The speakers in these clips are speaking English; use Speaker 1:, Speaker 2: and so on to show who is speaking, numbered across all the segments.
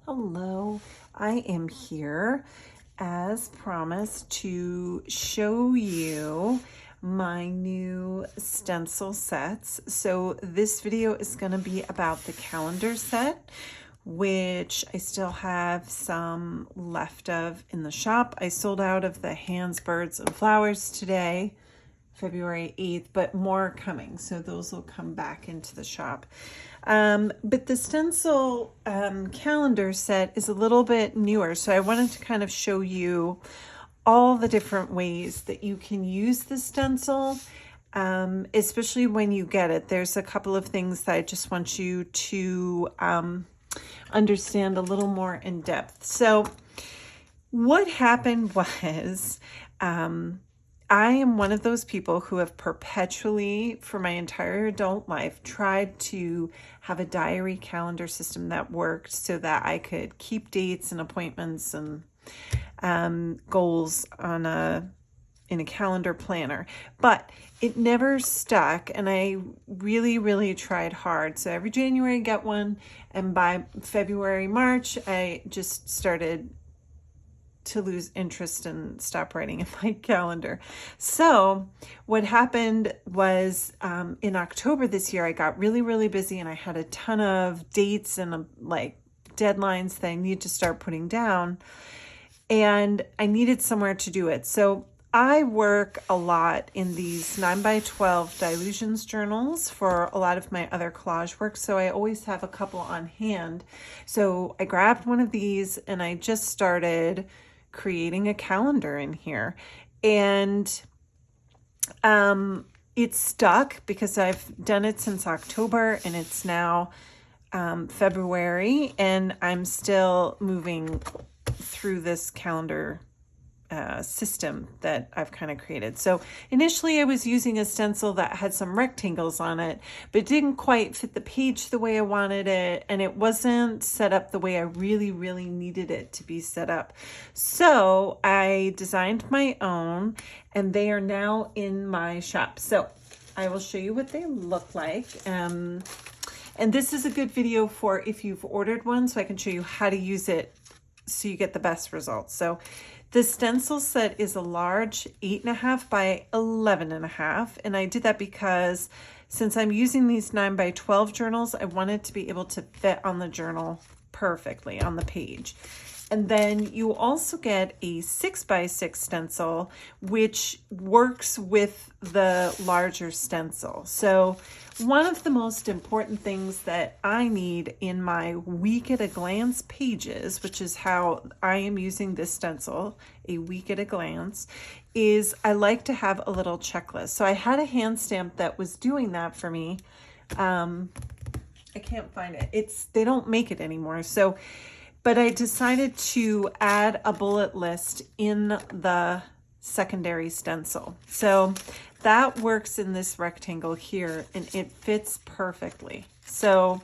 Speaker 1: Hello, I am here as promised to show you my new stencil sets. So this video is going to be about the calendar set, which I still have some left of in the shop. I sold out of the hands, birds, and flowers today, February 8th, but more coming. So those will come back into the shop. But the stencil calendar set is a little bit newer. So I wanted to kind of show you all the different ways that you can use the stencil, especially when you get it. There's a couple of things that I just want you to understand a little more in depth. So what happened was, I am one of those people who have perpetually, for my entire adult life, tried to have a diary calendar system that worked so that I could keep dates and appointments and goals on in a calendar planner, but it never stuck, and I really tried hard. So every January I get one, and by February, March, I just started to lose interest and stop writing in my calendar. So what happened was in October this year, I got really busy, and I had a ton of dates and like deadlines that I need to start putting down, and I needed somewhere to do it. So I work a lot in these 9x12 dilutions journals for a lot of my other collage work. So I always have a couple on hand. So I grabbed one of these and I just started creating a calendar in here, and it stuck because I've done it since October, and it's now February, and I'm still moving through this calendar system that I've kind of created. So initially I was using a stencil that had some rectangles on it, but it didn't quite fit the page the way I wanted it, and it wasn't set up the way I really needed it to be set up. So I designed my own, and they are now in my shop. So I will show you what they look like. And this is a good video for if you've ordered one, so I can show you how to use it so you get the best results. So the stencil set is a large 8.5 by 11.5, and I did that because since I'm using these 9x12 journals, I wanted to be able to fit on the journal perfectly on the page. And then you also get a 6x6 stencil, which works with the larger stencil. So one of the most important things that I need in my week at a glance pages, which is how I am using this stencil, a week at a glance, is I like to have a little checklist. So I had a hand stamp that was doing that for me. I can't find it. They don't make it anymore. But I decided to add a bullet list in the secondary stencil. So that works in this rectangle here, and it fits perfectly. So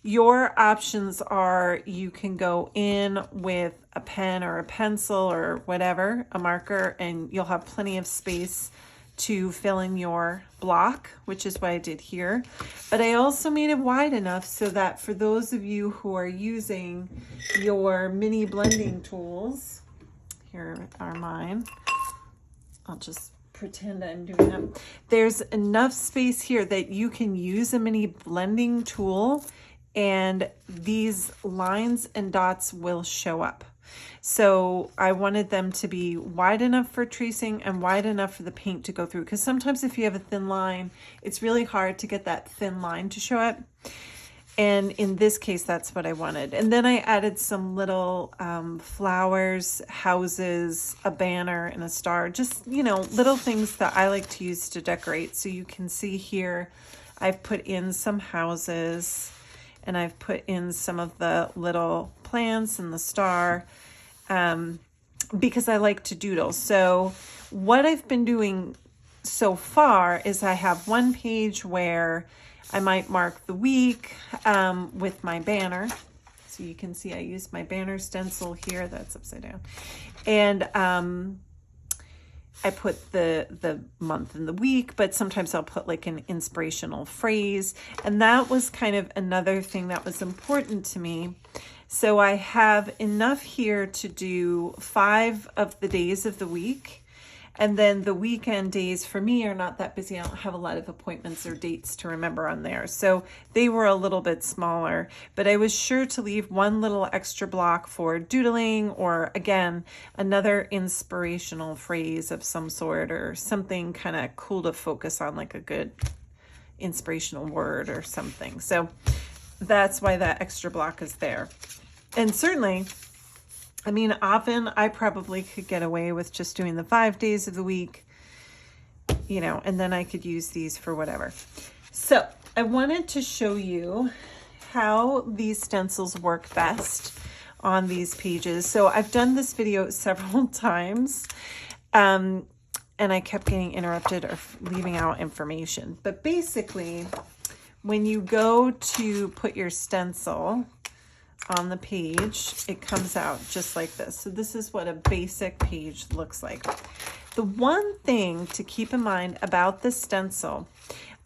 Speaker 1: your options are you can go in with a pen or a pencil or whatever, a marker, and you'll have plenty of space to fill in your block, which is what I did here. But I also made it wide enough so that for those of you who are using your mini blending tools, here are mine. I'll just pretend I'm doing them. There's enough space here that you can use a mini blending tool, and these lines and dots will show up. So I wanted them to be wide enough for tracing and wide enough for the paint to go through, because sometimes if you have a thin line, it's really hard to get that thin line to show up. And in this case, that's what I wanted. And then I added some little flowers, houses, a banner, and a star. Just, little things that I like to use to decorate. So you can see here, I've put in some houses, and I've put in some of the little plants and the star because I like to doodle. So what I've been doing so far is I have one page where I might mark the week with my banner. So you can see I used my banner stencil here. That's upside down. And I put the month and the week, but sometimes I'll put like an inspirational phrase. And that was kind of another thing that was important to me. So I have enough here to do 5 of the days of the week. And then the weekend days for me are not that busy. I don't have a lot of appointments or dates to remember on there. So they were a little bit smaller, but I was sure to leave one little extra block for doodling, or again, another inspirational phrase of some sort, or something kind of cool to focus on, like a good inspirational word or something. So that's why that extra block is there. And certainly, I mean, often I probably could get away with just doing the 5 days of the week, you know, and then I could use these for whatever. So I wanted to show you how these stencils work best on these pages. So I've done this video several times, and I kept getting interrupted or leaving out information. But basically, when you go to put your stencil on the page, it comes out just like this. So this is what a basic page looks like. The one thing to keep in mind about the stencil,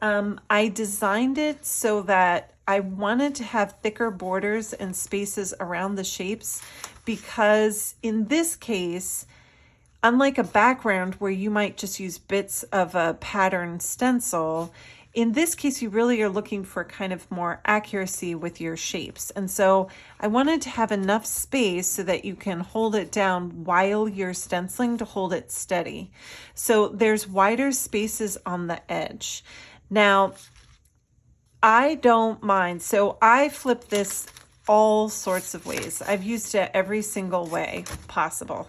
Speaker 1: I designed it so that I wanted to have thicker borders and spaces around the shapes, because in this case, unlike a background where you might just use bits of a pattern stencil, in this case, you really are looking for kind of more accuracy with your shapes. And so I wanted to have enough space so that you can hold it down while you're stenciling to hold it steady. So there's wider spaces on the edge. Now, I don't mind. So I flip this all sorts of ways. I've used it every single way possible.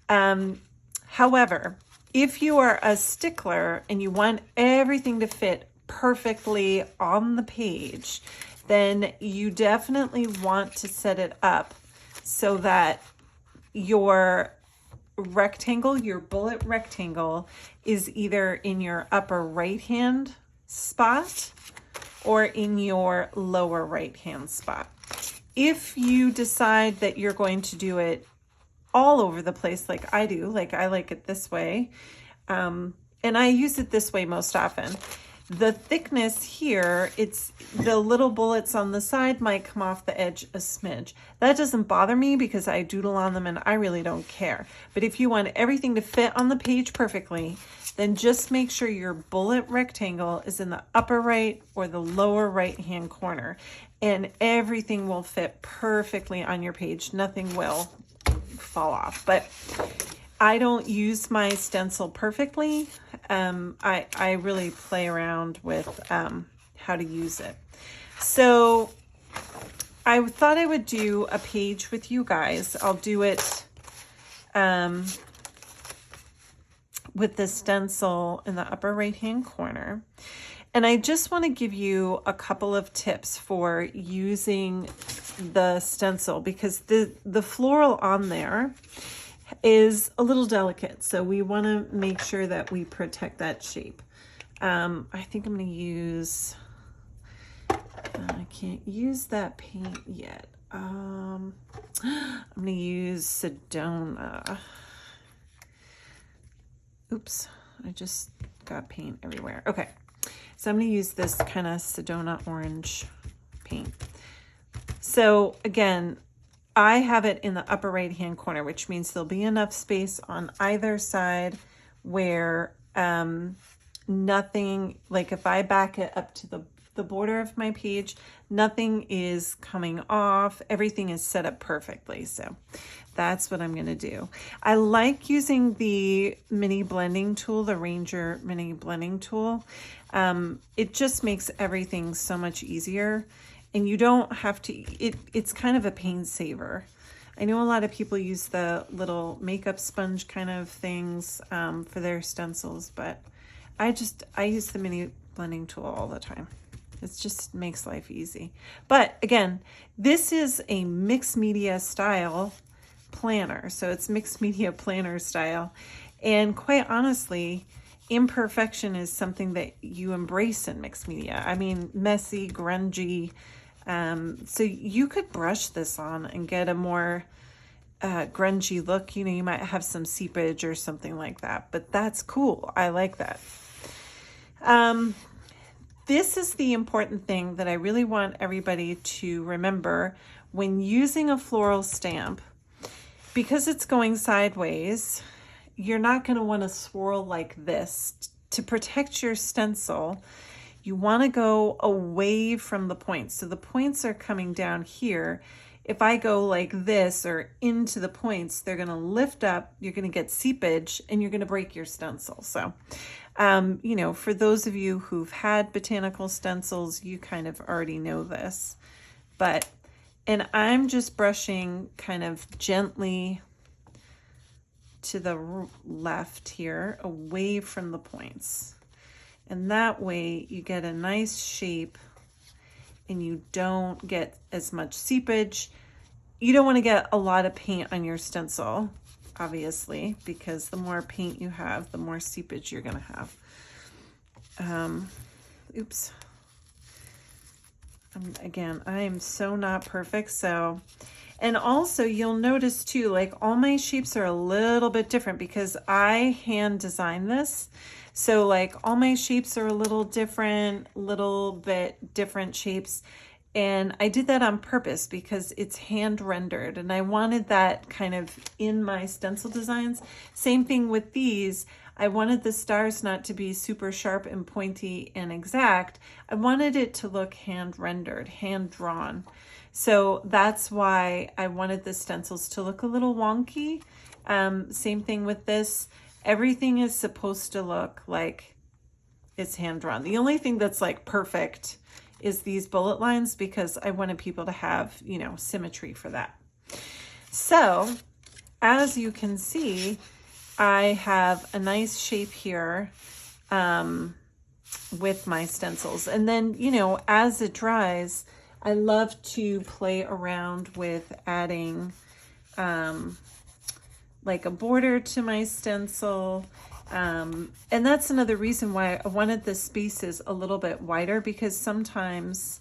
Speaker 1: However, if you are a stickler and you want everything to fit perfectly on the page, then you definitely want to set it up so that your rectangle, your bullet rectangle, is either in your upper right hand spot or in your lower right hand spot. If you decide that you're going to do it all over the place like I do, like I like it this way, and I use it this way most often. The thickness here, it's the little bullets on the side might come off the edge a smidge. That doesn't bother me because I doodle on them and I really don't care. But if you want everything to fit on the page perfectly, then just make sure your bullet rectangle is in the upper right or the lower right hand corner, and everything will fit perfectly on your page. Nothing will fall off. But I don't use my stencil perfectly. I really play around with how to use it. So I thought I would do a page with you guys. I'll do it with the stencil in the upper right hand corner. And I just want to give you a couple of tips for using the stencil, because the floral on there is a little delicate. So we want to make sure that we protect that shape. I think I'm going to use, I can't use that paint yet. I'm going to use Sedona. Oops, I just got paint everywhere. Okay. So I'm going to use this kind of Sedona orange paint. So again, I have it in the upper right hand corner, which means there'll be enough space on either side where nothing, like if I back it up to the border of my page, nothing is coming off. Everything is set up perfectly. So that's what I'm going to do. I like using the mini blending tool, the Ranger mini blending tool. It just makes everything so much easier, and you don't have to, it's kind of a pain saver. I know a lot of people use the little makeup sponge kind of things for their stencils, but I use the mini blending tool all the time. It just makes life easy. But again, this is a mixed media style planner. So it's mixed media planner style. And quite honestly, imperfection is something that you embrace in mixed media. I mean, messy, grungy. So you could brush this on and get a more grungy look. You know, you might have some seepage or something like that, but that's cool. I like that. This is the important thing that I really want everybody to remember when using a floral stamp. Because it's going sideways, you're not going to want to swirl like this. To protect your stencil, you want to go away from the points. So the points are coming down here. If I go like this or into the points, they're going to lift up, you're going to get seepage, and you're going to break your stencil. So, you know, for those of you who've had botanical stencils, you kind of already know this. But, and I'm just brushing kind of gently to the left here, away from the points. And that way you get a nice shape and you don't get as much seepage. You don't want to get a lot of paint on your stencil, obviously, because the more paint you have, the more seepage you're going to have. Oops. Again, I am so not perfect. So, and also you'll notice too, like all my shapes are a little bit different because I hand designed this. So like all my shapes are a little bit different shapes. And I did that on purpose because it's hand rendered and I wanted that kind of in my stencil designs. Same thing with these. I wanted the stars not to be super sharp and pointy and exact. I wanted it to look hand rendered, hand drawn. So that's why I wanted the stencils to look a little wonky. Same thing with this. Everything is supposed to look like it's hand drawn. The only thing that's like perfect is these bullet lines because I wanted people to have, you know, symmetry for that. So as you can see, I have a nice shape here with my stencils. And then, you know, as it dries, I love to play around with adding like a border to my stencil. And that's another reason why I wanted the spaces a little bit wider, because sometimes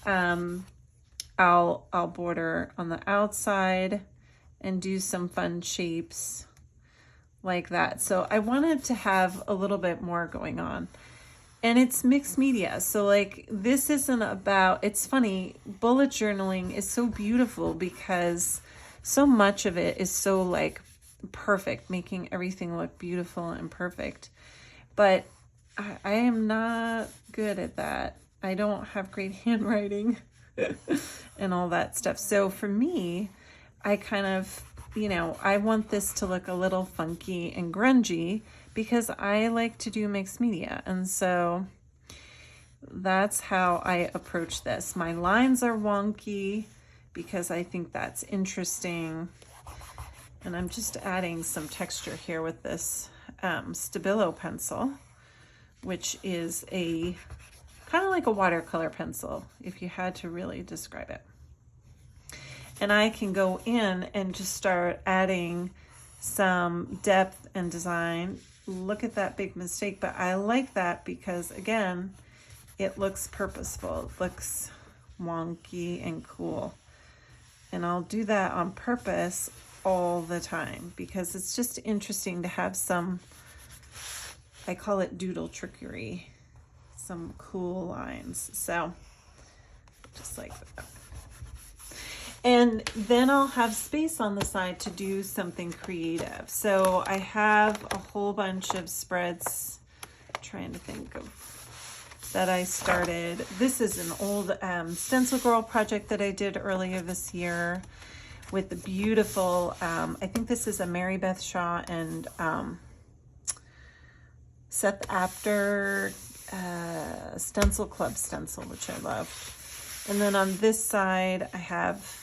Speaker 1: I'll border on the outside and do some fun shapes like that. So I wanted to have a little bit more going on. And it's mixed media. So like this isn't about, it's funny, bullet journaling is so beautiful because so much of it is so like perfect, making everything look beautiful and perfect. But I am not good at that. I don't have great handwriting and all that stuff. So for me, I kind of, you know, I want this to look a little funky and grungy because I like to do mixed media. And so that's how I approach this. My lines are wonky because I think that's interesting. And I'm just adding some texture here with this Stabilo pencil, which is a kind of like a watercolor pencil, if you had to really describe it. And I can go in and just start adding some depth and design. Look at that big mistake, but I like that because, again, it looks purposeful. It looks wonky and cool. And I'll do that on purpose all the time because it's just interesting to have some, I call it doodle trickery, some cool lines. So just like that. And then I'll have space on the side to do something creative. So I have a whole bunch of spreads, trying to think of, that I started. This is an old Stencil Girl project that I did earlier this year with the beautiful, I think this is a Mary Beth Shaw and Seth Apter Stencil Club stencil, which I love. And then on this side, I have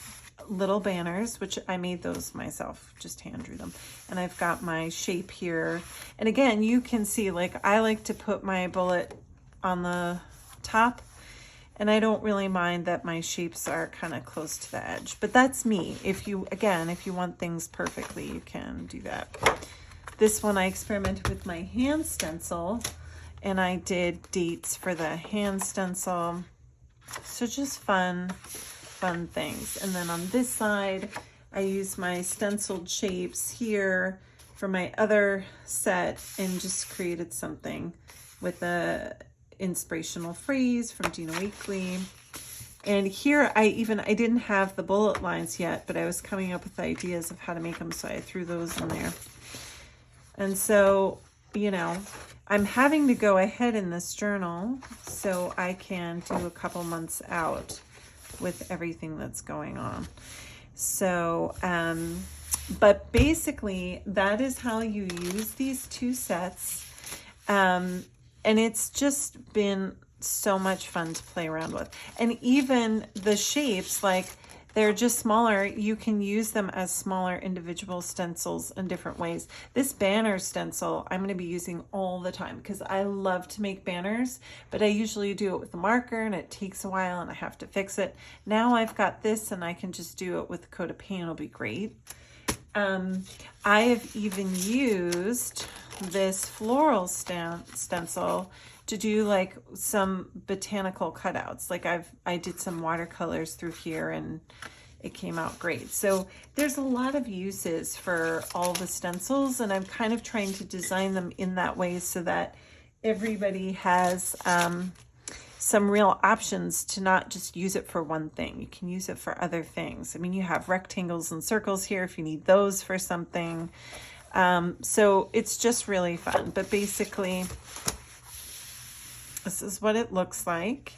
Speaker 1: little banners, which I made those myself, just hand drew them. And I've got my shape here. And again, you can see, like, I like to put my bullet on the top, and I don't really mind that my shapes are kind of close to the edge, but that's me. If you, again, if you want things perfectly, you can do that. This one I experimented with my hand stencil, and I did dates for the hand stencil. So just fun things. And then on this side, I used my stenciled shapes here for my other set and just created something with a inspirational phrase from Dina Weekly. And here I didn't have the bullet lines yet, but I was coming up with ideas of how to make them, so I threw those in there. And so, you know, I'm having to go ahead in this journal so I can do a couple months out with everything that's going on. So, but basically that is how you use these two sets. And it's just been so much fun to play around with. And even the shapes, like they're just smaller, you can use them as smaller individual stencils in different ways. This banner stencil I'm going to be using all the time because I love to make banners, but I usually do it with a marker and it takes a while and I have to fix it. Now I've got this and I can just do it with a coat of paint. It'll be great. I have even used this floral stencil to do like some botanical cutouts. Like I did some watercolors through here and it came out great. So there's a lot of uses for all the stencils, and I'm kind of trying to design them in that way so that everybody has some real options to not just use it for one thing. You can use it for other things. I mean, you have rectangles and circles here if you need those for something. So it's just really fun. But basically, this is what it looks like.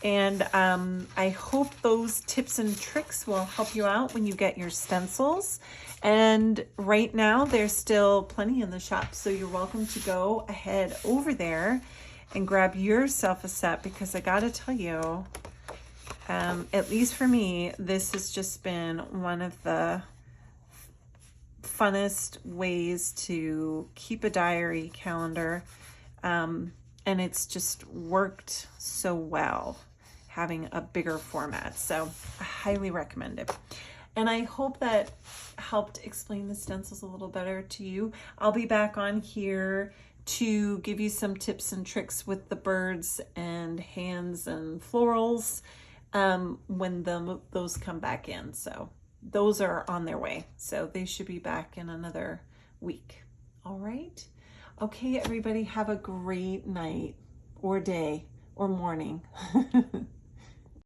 Speaker 1: And I hope those tips and tricks will help you out when you get your stencils. And right now, there's still plenty in the shop. So you're welcome to go ahead over there and grab yourself a set, because I gotta tell you, at least for me, this has just been one of the funnest ways to keep a diary calendar. And it's just worked so well having a bigger format. So I highly recommend it. And I hope that helped explain the stencils a little better to you. I'll be back on here to give you some tips and tricks with the birds and hands and florals when those come back in. So those are on their way. So they should be back in another week. All right. Okay, everybody, have a great night or day or morning.